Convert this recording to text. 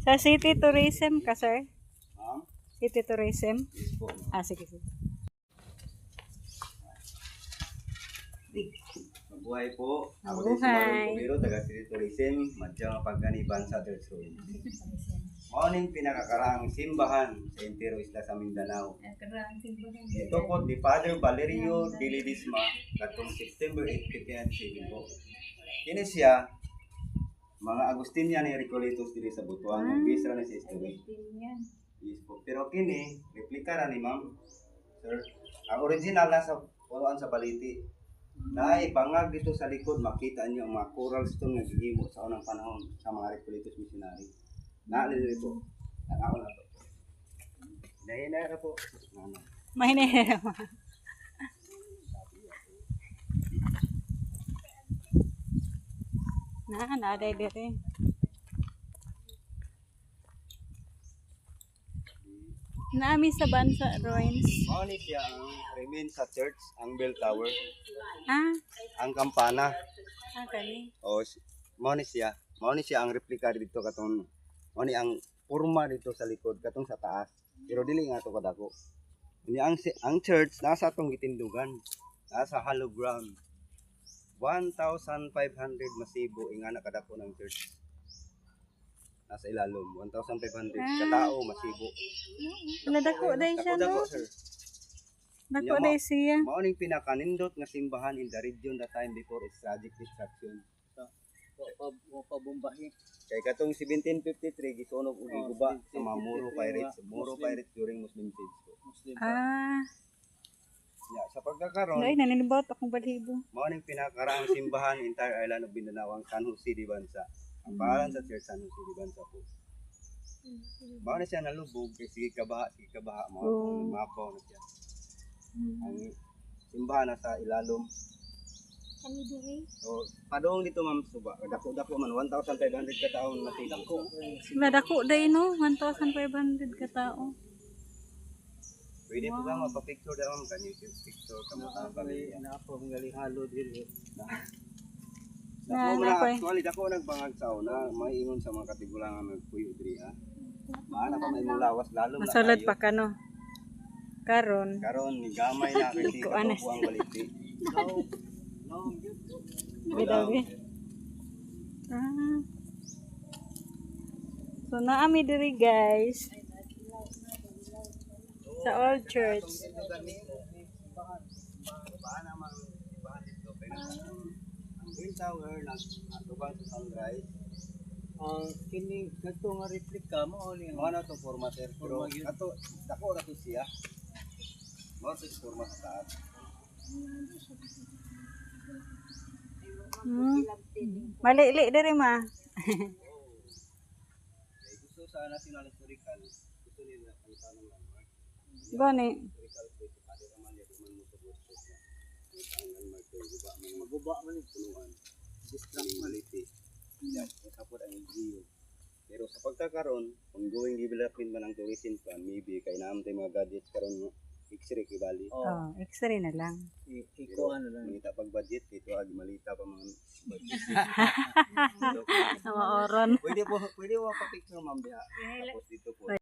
Sa City Tourism ka, sir? Ma'am? City Tourism? Yes po. Sige, sige. Mabuhay po. Ako Mabuhay. din si Marlon Cubero, taga City Tourism, madyang pagganiban sa Church Road. Morning pinakakaraang simbahan sa Entero Isla sa Mindanao. Ito po ni Father Valerio de Ledesma katong September 8, 1997 po. Kini siya mga Agustinian ni Recoletos diri sa Butuan, ng bisra ni sa history. Yes po. Pero kini replika ra ni Ma'am. Sir, ang original na sa punuan sa Baliti. Naibangag dito sa likod, makita niyo ang mga coral stone nga gihimo sa unang panahon sa mga Recoletos missionary. Naalala po. Ako na to. Nahinay na po. Mahinay. Naday dito. Naami sa bansa, Roins. Mauni siya ang remain sa church, ang bell tower, Ah, ang kampana. kani. O, mauni siya ang replika dito katong mauni ang porma dito sa likod katong sa taas. Pero dili nga to kadako. Ini ang church nasa atong gitindugan. Nasa hollow ground. 1,500 masibo ingana kadako ng church. Nasa ilalom 1,500 katao masibo. Nadako day siya, Dako no? sir. Dako day siya. Maoning pinakanindot nga simbahan in the region that time before its tragic destruction. Pabombahin. Kay katong 1753 gisunog og giguba sa mga Moro pirates during Muslim siege po. Muslim. Ah, Yeah, sa pagkakaroon, ay naninibot akong balibo. maoning pinakaraang simbahan entire island of Mindanao ang San Jose de Bansa. Ang pangalan sa church San Jose de Bansa po. Mao na siya nalubog kay sige kabaha Oh. mapaw na siya. Ang simbahan nasa ilalom. Kami diri. So, padong dito ma'am suba. Dako man 1,500 ka taon na dako. Nadako day no, 1,500 ka tao. Pwede po ba mapapicture daw ma'am kanyo picture kamo ta Nakapali na ako ang galihalo dili. Dako Na, na na, actually dako nagbangag sa una, maiingon sa mga katigulangan nagpuyo diri ha. Maana pa may lawas lalo na. Masulod pa ka no. Karon. Karon ni gamay na kay Iko, ka anas. po ang baliti. Bidawi. Ah. So naami diri guys. Sa old church. Paana man simbahan dito pero ang Green Tower nagatuban sa sunrise. Ang kini kadto nga replika mo ni Mao na to forma sir pero Forma yun. ato dako ra to siya. Mao to sa forma sa taas. Mali-li diri ma. Kay gusto sa National Historical, gusto nila ang tanong landmark. Gani. Historical place kada naman ya man mo sa gusto na. Ang landmark ko guba maguba man ni punuan. District maliti. Yan, sapot ang LGU. Pero sa pagkakaroon, ongoing development man ang tourism plan, maybe kay naamtay mga gadgets karon X-ray kay Bali. Oh, X-ray na lang. Iko ano lang. Malita pag budget, ito ag malita pa mga budget. Sa maoron. Pwede po pa picture ma'am diha. Tapos dito po.